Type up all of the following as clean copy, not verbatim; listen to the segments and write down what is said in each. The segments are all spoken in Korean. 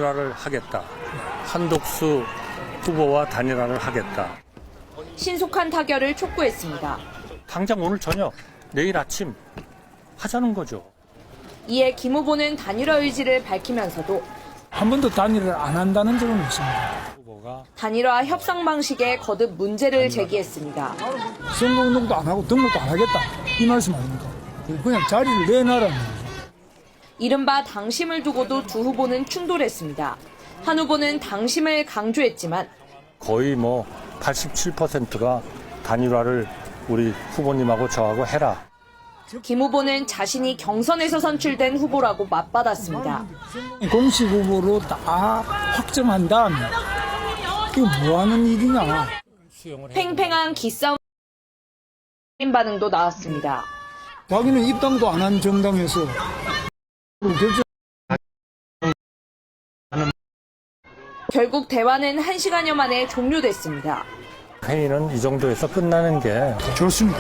단일화를 하겠다. 한독수 후보와 단일화를 하겠다. 신속한 타결을 촉구했습니다. 당장 오늘 저녁, 내일 아침 하자는 거죠. 이에 김 후보는 단일화 의지를 밝히면서도 한 번도 단일을 안 한다는 적은 없습니다. 단일화 협상 방식에 거듭 문제를 제기했습니다. 선거운동도 안 하고 등록도 안 하겠다. 이 말씀 아닙니까? 그냥 자리를 내놔라는 거죠. 이른바 당심을 두고도 두 후보는 충돌했습니다. 한 후보는 당심을 강조했지만 거의 87%가 단일화를 우리 후보님하고 저하고 해라. 김 후보는 자신이 경선에서 선출된 후보라고 맞받았습니다. 공식 후보로 다 확정한 다음에 이거 뭐하는 일이냐. 팽팽한 기싸움 반응도 나왔습니다. 자기는 입당도 안 한 정당에서 결정. 결국 대화는 1시간여 만에 종료됐습니다. 회의는 이 정도에서 끝나는 게 좋습니다.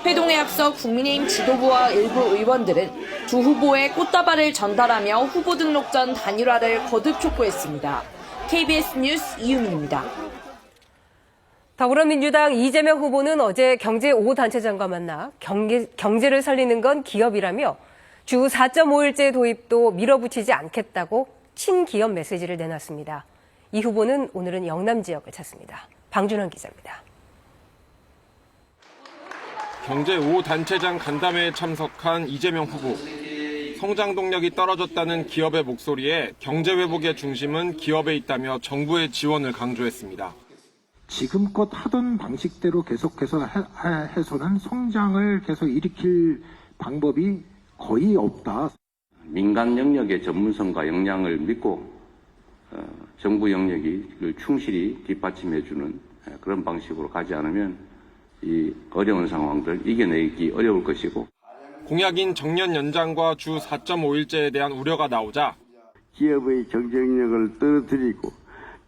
회동에 앞서 국민의힘 지도부와 일부 의원들은 두 후보의 꽃다발을 전달하며 후보 등록 전 단일화를 거듭 촉구했습니다. KBS 뉴스 이유민입니다. 더불어민주당 이재명 후보는 어제 경제 5단체장과 만나 경제를 살리는 건 기업이라며 주 4.5일제 도입도 밀어붙이지 않겠다고 친기업 메시지를 내놨습니다. 이 후보는 오늘은 영남 지역을 찾습니다. 방준환 기자입니다. 경제 5단체장 간담회에 참석한 이재명 후보. 성장 동력이 떨어졌다는 기업의 목소리에 경제 회복의 중심은 기업에 있다며 정부의 지원을 강조했습니다. 지금껏 하던 방식대로 계속해서 해서는 성장을 계속 일으킬 방법이 거의 없다. 민간 영역의 전문성과 역량을 믿고 정부 영역이 충실히 뒷받침해주는 그런 방식으로 가지 않으면 이 어려운 상황들 이겨내기 어려울 것이고. 공약인 정년 연장과 주 4.5일제에 대한 우려가 나오자 기업의 경쟁력을 떨어뜨리고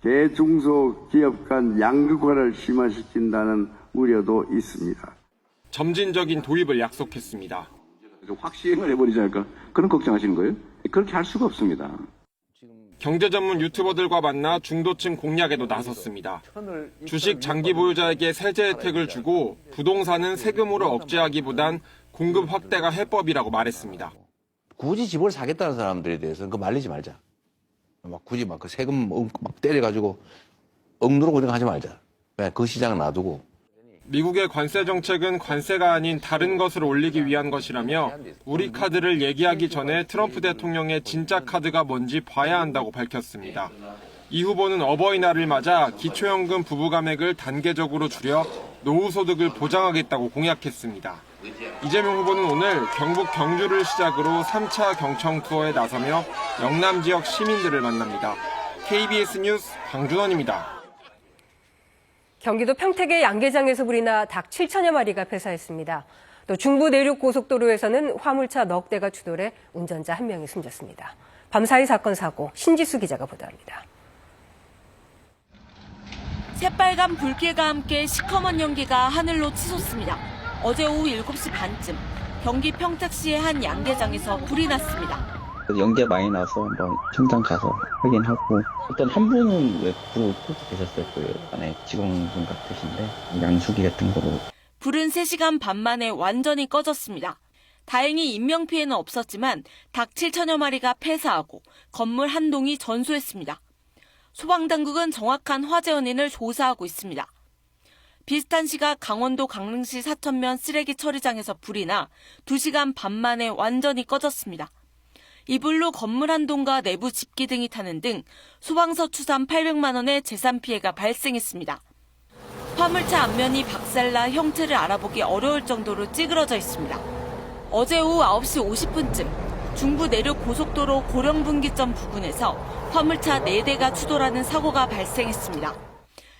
대중소기업 간 양극화를 심화시킨다는 우려도 있습니다. 점진적인 도입을 약속했습니다. 확 시행을 해버리지 않을까 그런 걱정하시는 거예요? 그렇게 할 수가 없습니다. 경제 전문 유튜버들과 만나 중도층 공략에도 나섰습니다. 주식 장기 보유자에게 세제 혜택을 주고 부동산은 세금으로 억제하기보단 공급 확대가 해법이라고 말했습니다. 굳이 집을 사겠다는 사람들에 대해서는 그거 말리지 말자. 굳이 그 세금 막 때려가지고 억누르고 이런 거 하지 말자. 그 시장은 놔두고. 미국의 관세 정책은 관세가 아닌 다른 것을 올리기 위한 것이라며 우리 카드를 얘기하기 전에 트럼프 대통령의 진짜 카드가 뭔지 봐야 한다고 밝혔습니다. 이 후보는 어버이날을 맞아 기초연금 부부 감액을 단계적으로 줄여 노후 소득을 보장하겠다고 공약했습니다. 이재명 후보는 오늘 경북 경주를 시작으로 3차 경청 투어에 나서며 영남 지역 시민들을 만납니다. KBS 뉴스 방준원입니다. 경기도 평택의 양계장에서 불이나 닭 7천여 마리가 폐사했습니다. 또 중부 내륙 고속도로에서는 화물차 넉 대가 추돌해 운전자 1명이 숨졌습니다. 밤사이 사건 사고 신지수 기자가 보도합니다. 새빨간 불길과 함께 시커먼 연기가 하늘로 치솟습니다. 어제 오후 7시 반쯤 경기 평택시의 한 양계장에서 불이 났습니다. 연기가 많이 나서 한번 현장 가서 확인하고 일단 한 분은 왜 불을 끄고 계셨을 거예요. 안에 직원분 같으신데 양수기 같은 거로. 불은 3시간 반 만에 완전히 꺼졌습니다. 다행히 인명피해는 없었지만 닭 7천여 마리가 폐사하고 건물 한 동이 전소했습니다. 소방당국은 정확한 화재 원인을 조사하고 있습니다. 비슷한 시각 강원도 강릉시 사천면 쓰레기 처리장에서 불이 나 2시간 반 만에 완전히 꺼졌습니다. 이 불로 건물 한 동과 내부 집기 등이 타는 등 소방서 추산 800만 원의 재산 피해가 발생했습니다. 화물차 앞면이 박살나 형태를 알아보기 어려울 정도로 찌그러져 있습니다. 어제 오후 9시 50분쯤 중부 내륙 고속도로 고령분기점 부근에서 화물차 4대가 추돌하는 사고가 발생했습니다.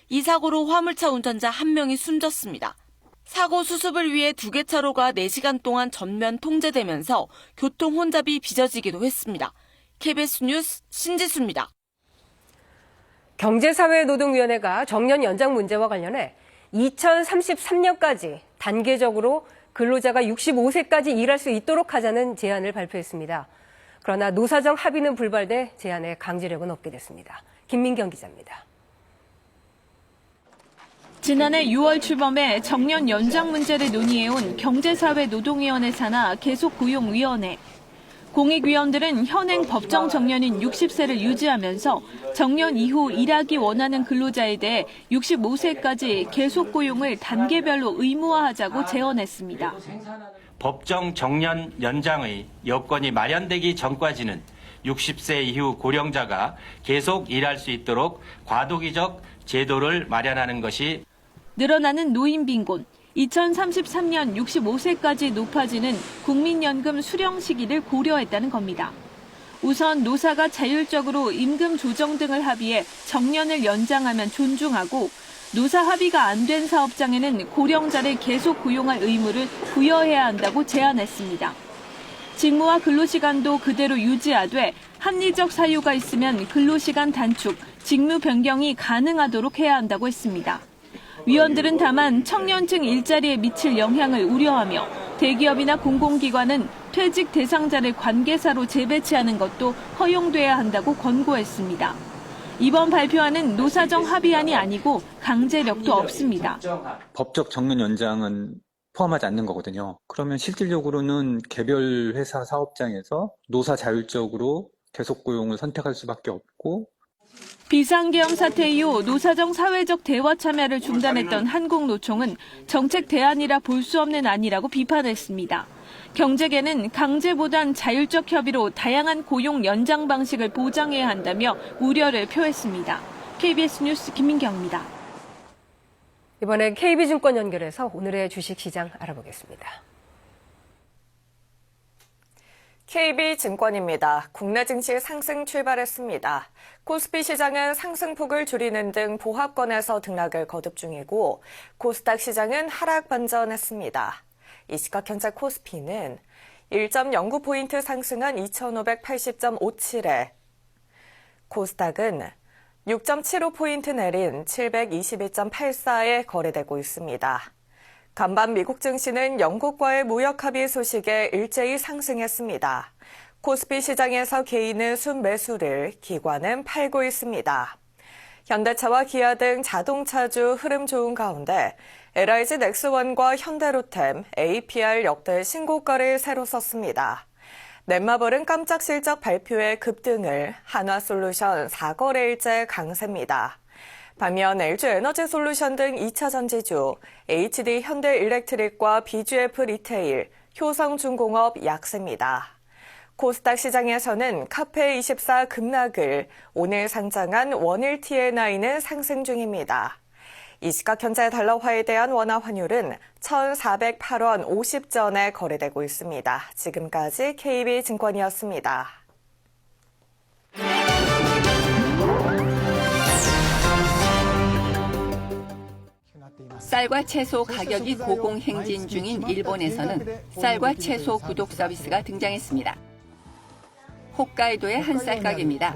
이 사고로 화물차 운전자 1명이 숨졌습니다. 사고 수습을 위해 2개 차로가 4시간 동안 전면 통제되면서 교통 혼잡이 빚어지기도 했습니다. KBS 뉴스 신지수입니다. 경제사회노동위원회가 정년 연장 문제와 관련해 2033년까지 단계적으로 근로자가 65세까지 일할 수 있도록 하자는 제안을 발표했습니다. 그러나 노사정 합의는 불발돼 제안의 강제력은 없게 됐습니다. 김민경 기자입니다. 지난해 6월 출범해 정년 연장 문제를 논의해온 경제사회노동위원회 산하 계속고용위원회. 공익위원들은 현행 법정 정년인 60세를 유지하면서 정년 이후 일하기 원하는 근로자에 대해 65세까지 계속고용을 단계별로 의무화하자고 제언했습니다. 법정 정년 연장의 여건이 마련되기 전까지는 60세 이후 고령자가 계속 일할 수 있도록 과도기적 제도를 마련하는 것이 늘어나는 노인 빈곤, 2033년 65세까지 높아지는 국민연금 수령 시기를 고려했다는 겁니다. 우선 노사가 자율적으로 임금 조정 등을 합의해 정년을 연장하면 존중하고 노사 합의가 안 된 사업장에는 고령자를 계속 고용할 의무를 부여해야 한다고 제안했습니다. 직무와 근로시간도 그대로 유지하되 합리적 사유가 있으면 근로시간 단축, 직무 변경이 가능하도록 해야 한다고 했습니다. 위원들은 다만 청년층 일자리에 미칠 영향을 우려하며 대기업이나 공공기관은 퇴직 대상자를 관계사로 재배치하는 것도 허용돼야 한다고 권고했습니다. 이번 발표안은 노사정 합의안이 아니고 강제력도 없습니다. 법적 정년 연장은 포함하지 않는 거거든요. 그러면 실질적으로는 개별 회사 사업장에서 노사 자율적으로 계속 고용을 선택할 수밖에 없고 비상계엄 사태 이후 노사정 사회적 대화 참여를 중단했던 한국노총은 정책 대안이라 볼 수 없는 안이라고 비판했습니다. 경제계는 강제보단 자율적 협의로 다양한 고용 연장 방식을 보장해야 한다며 우려를 표했습니다. KBS 뉴스 김민경입니다. 이번엔 KB증권 연결해서 오늘의 주식시장 알아보겠습니다. KB증권입니다. 국내 증시 상승 출발했습니다. 코스피 시장은 상승폭을 줄이는 등 보합권에서 등락을 거듭 중이고 코스닥 시장은 하락 반전했습니다. 이 시각 현재 코스피는 1.09포인트 상승한 2580.57에 코스닥은 6.75포인트 내린 722.84에 거래되고 있습니다. 간밤 미국 증시는 영국과의 무역 합의 소식에 일제히 상승했습니다. 코스피 시장에서 개인은 순매수를, 기관은 팔고 있습니다. 현대차와 기아 등 자동차주 흐름 좋은 가운데 LIG 넥스원과 현대로템, APR 역대 신고가를 새로 썼습니다. 넷마블은 깜짝 실적 발표에 급등을, 한화솔루션 4거래일째 강세입니다. 반면 LG에너지솔루션 등 2차 전지주, HD 현대일렉트릭과 BGF 리테일, 효성중공업 약세입니다. 코스닥 시장에서는 카페24 급락을, 오늘 상장한 원일 TNI는 상승 중입니다. 이 시각 현재 달러화에 대한 원화 환율은 1,408원 50전에 거래되고 있습니다. 지금까지 KB증권이었습니다. 쌀과 채소 가격이 고공행진 중인 일본에서는 쌀과 채소 구독 서비스가 등장했습니다. 홋카이도의 한 쌀 가게입니다.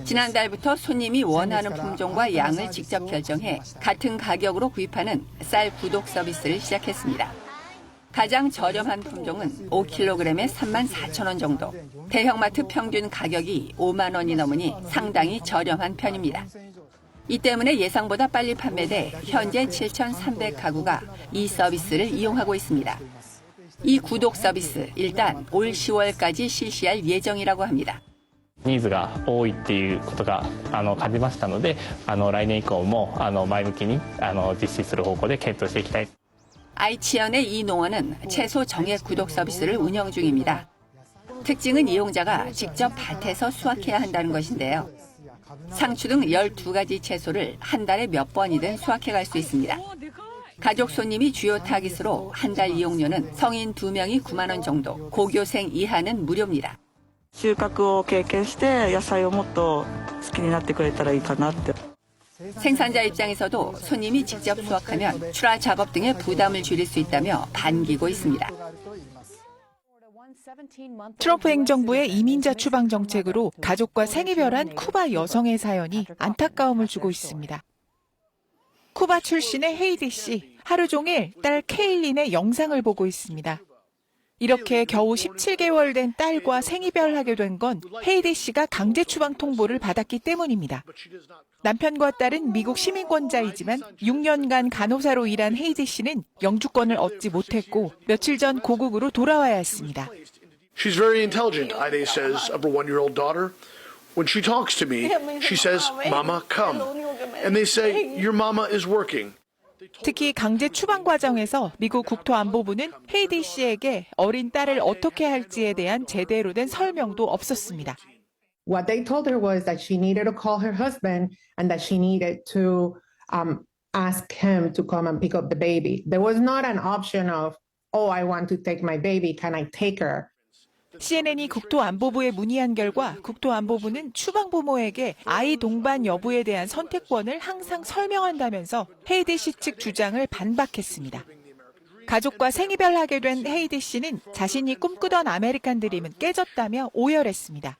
지난달부터 손님이 원하는 품종과 양을 직접 결정해 같은 가격으로 구입하는 쌀 구독 서비스를 시작했습니다. 가장 저렴한 품종은 5kg에 34,000원 정도, 대형마트 평균 가격이 5만 원이 넘으니 상당히 저렴한 편입니다. 이 때문에 예상보다 빨리 판매돼 현재 7,300가구가 이 서비스를 이용하고 있습니다. 이 구독 서비스 일단 올 10월까지 실시할 예정이라고 합니다. ニーズが多いっていうことが感じましたので、来年以降も前向きに実施する方向で検討していきたい。 愛知현의 이 농원은 채소 정액 구독 서비스를 운영 중입니다. 특징은 이용자가 직접 밭에서 수확해야 한다는 것인데요. 상추 등 12가지 채소를 한 달에 몇 번이든 수확해 갈 수 있습니다. 가족 손님이 주요 타깃으로 한 달 이용료는 성인 2명이 9만 원 정도, 고교생 이하는 무료입니다. 収穫を経験して野菜をもっと好きになってくれたらいいかなって。 생산자 입장에서도 손님이 직접 수확하면 출하 작업 등의 부담을 줄일 수 있다며 반기고 있습니다. 트럼프 행정부의 이민자 추방 정책으로 가족과 생이별한 쿠바 여성의 사연이 안타까움을 주고 있습니다. 쿠바 출신의 헤이디 씨, 하루 종일 딸 케일린의 영상을 보고 있습니다. 이렇게 겨우 17개월 된 딸과 생이별하게 된 건 헤이디 씨가 강제 추방 통보를 받았기 때문입니다. 남편과 딸은 미국 시민권자이지만 6년간 간호사로 일한 헤이디 씨는 영주권을 얻지 못했고 며칠 전 고국으로 돌아와야 했습니다. She's very intelligent, Ida says of her 1-year-old daughter. When she talks to me, she says, "Mama, come." And they say, "Your mama is working." 특히 강제 추방 과정에서 미국 국토안보부는 헤이디 씨에게 어린 딸을 어떻게 할지에 대한 제대로 된 설명도 없었습니다. What they told her was that she needed to call her husband and that she needed to ask him to come and pick up the baby. There was not an option of, oh, I want to take my baby, can I take her? CNN이 국토안보부에 문의한 결과 국토안보부는 추방부모에게 아이 동반 여부에 대한 선택권을 항상 설명한다면서 헤이디 씨 측 주장을 반박했습니다. 가족과 생이별하게 된 헤이디 씨는 자신이 꿈꾸던 아메리칸 드림은 깨졌다며 오열했습니다.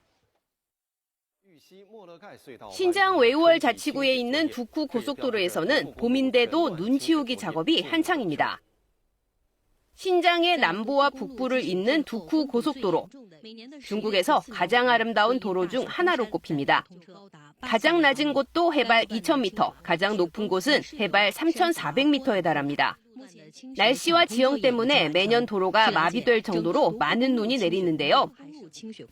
신장 웨이월 자치구에 있는 두쿠 고속도로에서는 봄인데도 눈 치우기 작업이 한창입니다. 신장의 남부와 북부를 잇는 두쿠 고속도로. 중국에서 가장 아름다운 도로 중 하나로 꼽힙니다. 가장 낮은 곳도 해발 2,000m, 가장 높은 곳은 해발 3,400m에 달합니다. 날씨와 지형 때문에 매년 도로가 마비될 정도로 많은 눈이 내리는데요.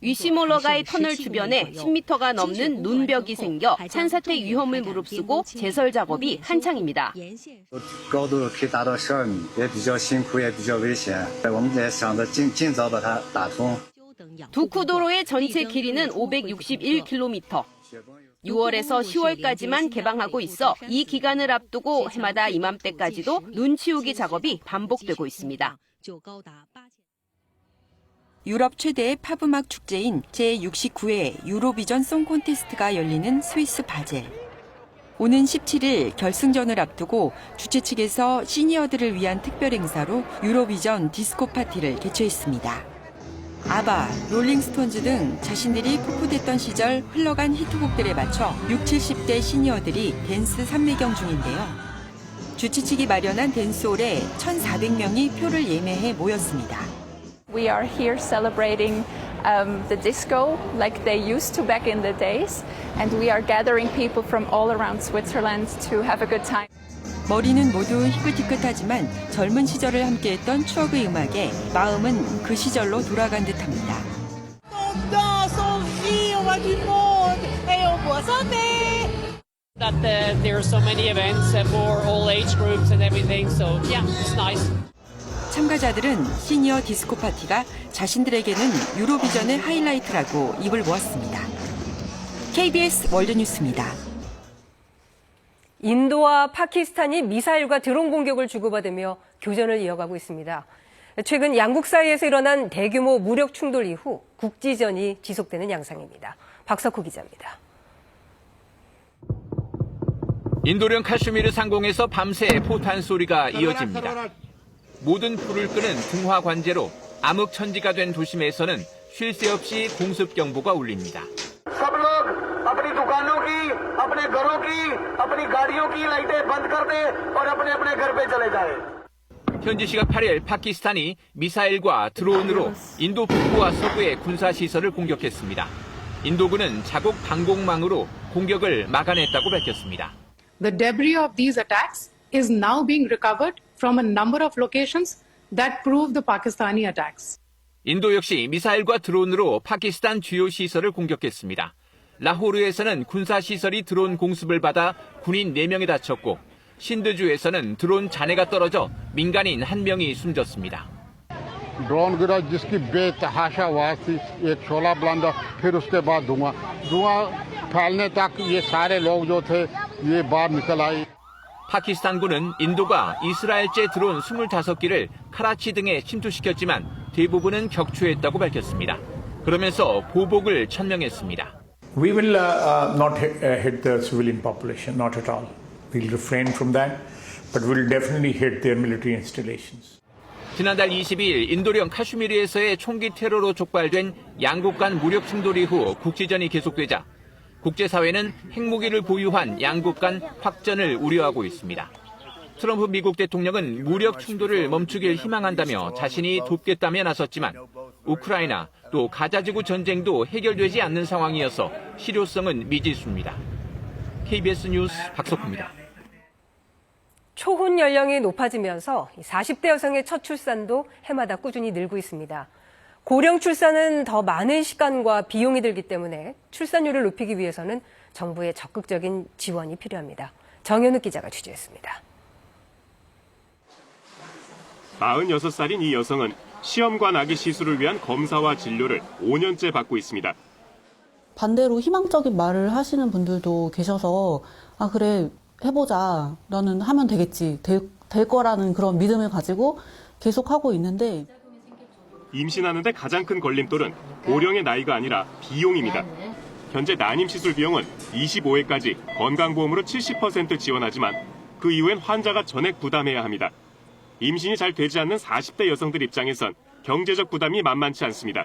위시몰러가이 터널 주변에 10m가 넘는 눈벽이 생겨 산사태 위험을 무릅쓰고 제설 작업이 한창입니다. 두쿠도로의 전체 길이는 561km. 6월에서 10월까지만 개방하고 있어 이 기간을 앞두고 해마다 이맘때까지도 눈 치우기 작업이 반복되고 있습니다. 유럽 최대의 팝음악 축제인 제69회 유로비전 송 콘테스트가 열리는 스위스 바젤. 오는 17일 결승전을 앞두고 주최 측에서 시니어들을 위한 특별 행사로 유로비전 디스코 파티를 개최했습니다. 아바, 롤링스톤즈 등 자신들이 풋풋했던 시절 흘러간 히트곡들에 맞춰 60, 70대 시니어들이 댄스 삼매경 중인데요. 주최 측이 마련한 댄스홀에 1,400명이 표를 예매해 모였습니다. We are here celebrating the disco like they used to back in the days, and we are gathering people from all around Switzerland to have a good time. 머리는 모두 희끗희끗하지만 젊은 시절을 함께했던 추억의 음악에 마음은 그 시절로 돌아간 듯합니다. There are so many events for all age groups and everything, so yeah, it's nice. 참가자들은 시니어 디스코 파티가 자신들에게는 유로비전의 하이라이트라고 입을 모았습니다. KBS 월드뉴스입니다. 인도와 파키스탄이 미사일과 드론 공격을 주고받으며 교전을 이어가고 있습니다. 최근 양국 사이에서 일어난 대규모 무력 충돌 이후 국지전이 지속되는 양상입니다. 박석호 기자입니다. 인도령 카슈미르 상공에서 밤새 포탄 소리가 이어집니다. 모든 불을 끄는 중화 관제로 암흑천지가 된 도심에서는 쉴 새 없이 공습 경보가 울립니다. 현지 시각 8일 파키스탄이 미사일과 드론으로 인도 북부와 서부의 군사시설을 공격했습니다. 인도군은 자국 방공망으로 공격을 막아냈다고 밝혔습니다. The debris of these attacks is now being recovered from a number of locations that prove the Pakistani attacks. 인도 역시 미사일과 드론으로 파키스탄 주요 시설을 공격했습니다. 라호르에서는 군사시설이 드론 공습을 받아 군인 4명이 다쳤고 신드주에서는 드론 잔해가 떨어져 민간인 1명이 숨졌습니다. ड्रोन गिरा जिसकी बेतहाशा आवाज थी एक शोला बुलंदा फिर उसके बाद धुआं फैलने तक ये सारे लोग जो थे ये बाहर निकल आए. 파키스탄군은 인도가 이스라엘제 드론 25기를 카라치 등에 침투시켰지만 대부분은 격추했다고 밝혔습니다. 그러면서 보복을 천명했습니다. We will not hit the civilian population, not at all. We'll refrain from that, but we'll definitely hit their military installations. 지난달 22일 인도령 카슈미르에서의 총기 테러로 촉발된 양국 간 무력 충돌 이후 국지전이 계속되자 국제사회는 핵무기를 보유한 양국 간 확전을 우려하고 있습니다. 트럼프 미국 대통령은 무력 충돌을 멈추길 희망한다며 자신이 돕겠다며 나섰지만 우크라이나 또 가자지구 전쟁도 해결되지 않는 상황이어서 실효성은 미지수입니다. KBS 뉴스 박석호입니다. 초혼 연령이 높아지면서 40대 여성의 첫 출산도 해마다 꾸준히 늘고 있습니다. 고령 출산은 더 많은 시간과 비용이 들기 때문에 출산율을 높이기 위해서는 정부의 적극적인 지원이 필요합니다. 정현욱 기자가 취재했습니다. 46살인 이 여성은 시험관 아기 시술을 위한 검사와 진료를 5년째 받고 있습니다. 반대로 희망적인 말을 하시는 분들도 계셔서 아 그래 해보자. 너는 하면 되겠지. 될 거라는 그런 믿음을 가지고 계속 하고 있는데 임신하는데 가장 큰 걸림돌은 고령의 나이가 아니라 비용입니다. 현재 난임 시술 비용은 25회까지 건강보험으로 70% 지원하지만 그 이후엔 환자가 전액 부담해야 합니다. 임신이 잘 되지 않는 40대 여성들 입장에선 경제적 부담이 만만치 않습니다.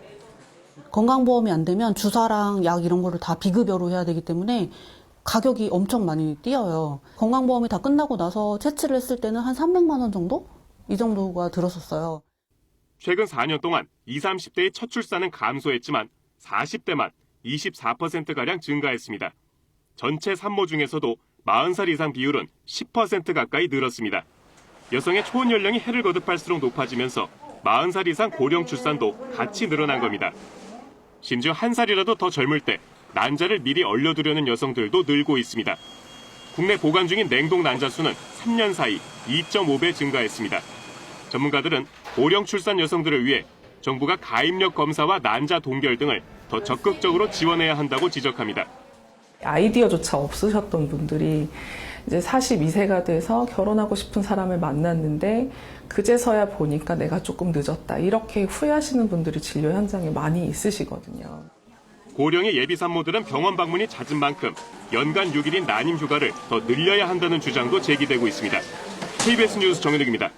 건강보험이 안 되면 주사랑 약 이런 거를 다 비급여로 해야 되기 때문에 가격이 엄청 많이 뛰어요. 건강보험이 다 끝나고 나서 채취를 했을 때는 한 300만 원 정도? 이 정도가 들었었어요. 최근 4년 동안 20, 30대의 첫 출산은 감소했지만 40대만 24%가량 증가했습니다. 전체 산모 중에서도 40살 이상 비율은 10% 가까이 늘었습니다. 여성의 초혼 연령이 해를 거듭할수록 높아지면서 40살 이상 고령 출산도 같이 늘어난 겁니다. 심지어 1살이라도 더 젊을 때 난자를 미리 얼려두려는 여성들도 늘고 있습니다. 국내 보관 중인 냉동 난자 수는 3년 사이 2.5배 증가했습니다. 전문가들은 고령 출산 여성들을 위해 정부가 가입력 검사와 난자 동결 등을 더 적극적으로 지원해야 한다고 지적합니다. 아이디어조차 없으셨던 분들이 이제 42세가 돼서 결혼하고 싶은 사람을 만났는데 그제서야 보니까 내가 조금 늦었다. 이렇게 후회하시는 분들이 진료 현장에 많이 있으시거든요. 고령의 예비 산모들은 병원 방문이 잦은 만큼 연간 6일인 난임 휴가를 더 늘려야 한다는 주장도 제기되고 있습니다. KBS 뉴스 정현욱입니다.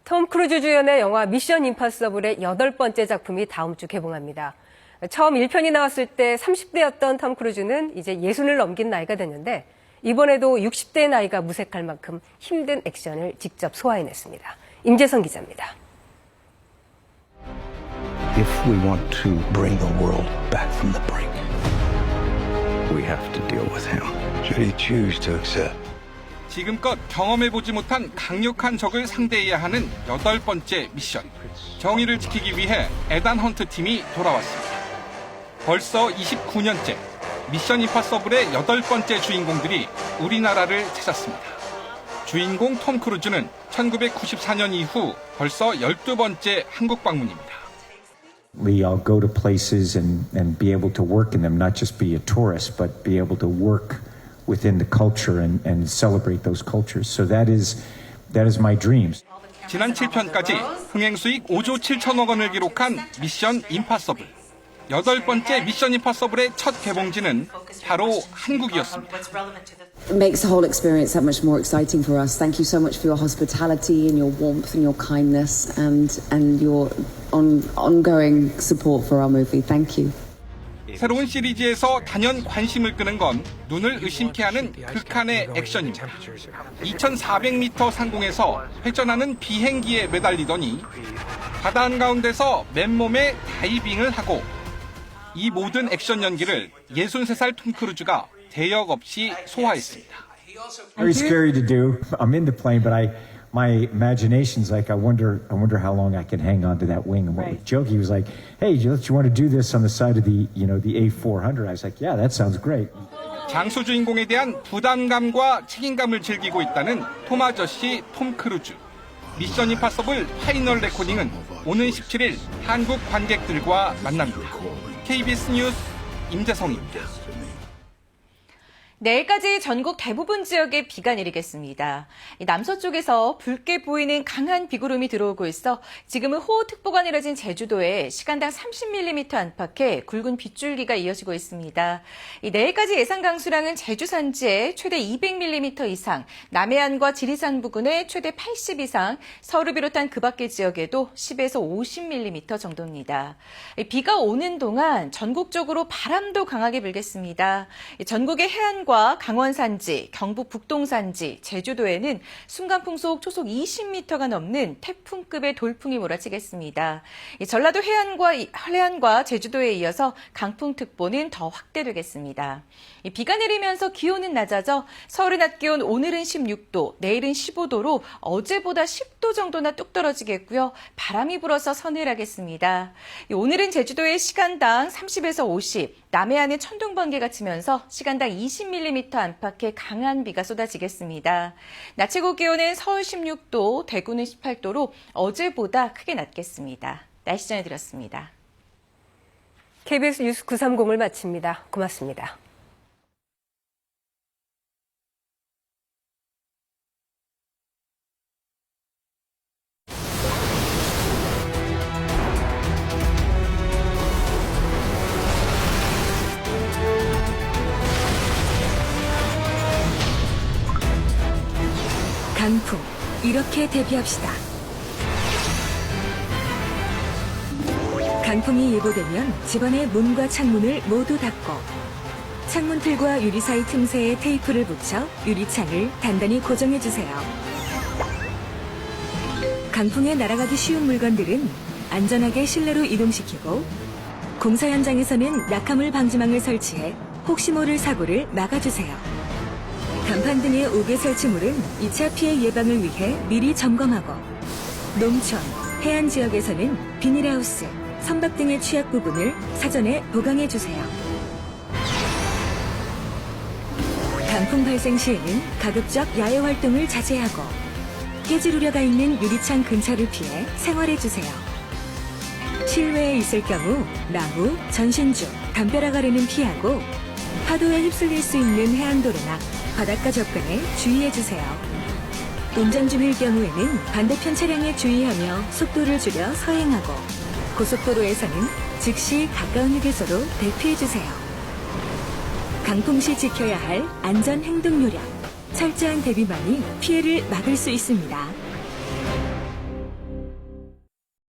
톰 크루즈 주연의 영화 미션 임파서블의 8번째 작품이 다음 주 개봉합니다. 처음 1편이 나왔을 때 30대였던 톰 크루즈는 이제 60을 넘긴 나이가 됐는데 이번에도 60대의 나이가 무색할 만큼 힘든 액션을 직접 소화해냈습니다. 임재성 기자입니다. If we want to bring the world back from the brink, we have to deal with him. Should he choose to accept? 지금껏 경험해보지 못한 강력한 적을 상대해야 하는 8번째 미션. 정의를 지키기 위해 에단 헌트 팀이 돌아왔습니다. 벌써 29년째 미션 임파서블의 8번째 주인공들이 우리나라를 찾았습니다. 주인공 톰 크루즈는 1994년 이후 벌써 12번째 한국 방문입니다. We all go to places and be able to work in them, not just be a tourist, but be able to work within the culture and celebrate those cultures. So that is my dreams. 지난 7편까지 흥행 수익 5조 7천억 원을 기록한 미션 임파서블. 8번째 미션 임파서블의 첫 개봉지는 바로 한국이었습니다. It makes the whole experience that much more exciting for us. Thank you so much for your hospitality and your warmth and your kindness and your ongoing support for our movie. Thank you. 새로운 시리즈에서 단연 관심을 끄는 건 눈을 의심케 하는 극한의 액션입니다. 2,400m 상공에서 회전하는 비행기에 매달리더니 바다 한가운데서 맨몸에 다이빙을 하고 이 모든 액션 연기를 63살 톰 크루즈가 대역 없이 소화했습니다. Very scary to do. I'm in the plane, but my imagination's like I wonder how long I can hang on to that wing. And what was joking, he was like, "Hey, you want to do this on the side of the A400?" I was like, "Yeah, that sounds great." 장수 주인공에 대한 부담감과 책임감을 즐기고 있다는 톰 아저씨 톰 크루즈. 미션 임파서블 파이널 레코딩은 오는 17일 한국 관객들과 만납니다. KBS 뉴스 임재성입니다. 내일까지 전국 대부분 지역에 비가 내리겠습니다. 남서쪽에서 붉게 보이는 강한 비구름이 들어오고 있어 지금은 호우특보가 내려진 제주도에 시간당 30mm 안팎의 굵은 빗줄기가 이어지고 있습니다. 내일까지 예상 강수량은 제주 산지에 최대 200mm 이상, 남해안과 지리산 부근에 최대 80 이상, 서울을 비롯한 그 밖의 지역에도 10에서 50mm 정도입니다. 비가 오는 동안 전국적으로 바람도 강하게 불겠습니다. 전국의 해안과 부산과 강원 산지, 경북 북동 산지, 제주도에는 순간풍속 초속 20m가 넘는 태풍급의 돌풍이 몰아치겠습니다. 전라도 해안과 제주도에 이어서 강풍특보는 더 확대되겠습니다. 비가 내리면서 기온은 낮아져 서울의 낮 기온 오늘은 16도, 내일은 15도로 어제보다 10도 정도나 뚝 떨어지겠고요. 바람이 불어서 서늘하겠습니다. 오늘은 제주도에 시간당 30에서 50, 남해안에 천둥 번개가 치면서 시간당 20mm 안팎의 강한 비가 쏟아지겠습니다. 낮 최고 기온은 서울 16도, 대구는 18도로 어제보다 크게 낮겠습니다. 날씨 전해드렸습니다. KBS 뉴스 930을 마칩니다. 고맙습니다. 강풍, 이렇게 대비합시다. 강풍이 예보되면 집안의 문과 창문을 모두 닫고 창문틀과 유리 사이 틈새에 테이프를 붙여 유리창을 단단히 고정해주세요. 강풍에 날아가기 쉬운 물건들은 안전하게 실내로 이동시키고 공사 현장에서는 낙하물 방지망을 설치해 혹시 모를 사고를 막아주세요. 간판 등의 옥외 설치물은 2차 피해 예방을 위해 미리 점검하고 농촌, 해안 지역에서는 비닐하우스, 선박 등의 취약 부분을 사전에 보강해주세요. 강풍 발생 시에는 가급적 야외 활동을 자제하고 깨질 우려가 있는 유리창 근처를 피해 생활해주세요. 실외에 있을 경우 나무, 전신주, 담벼락 아래는 피하고 파도에 휩쓸릴 수 있는 해안도로나 바닷가 접근에 주의해주세요. 운전 중일 경우에는 반대편 차량에 주의하며 속도를 줄여 서행하고 고속도로에서는 즉시 가까운 휴게소로 대피해주세요. 강풍 시 지켜야 할 안전 행동 요령, 철저한 대비만이 피해를 막을 수 있습니다.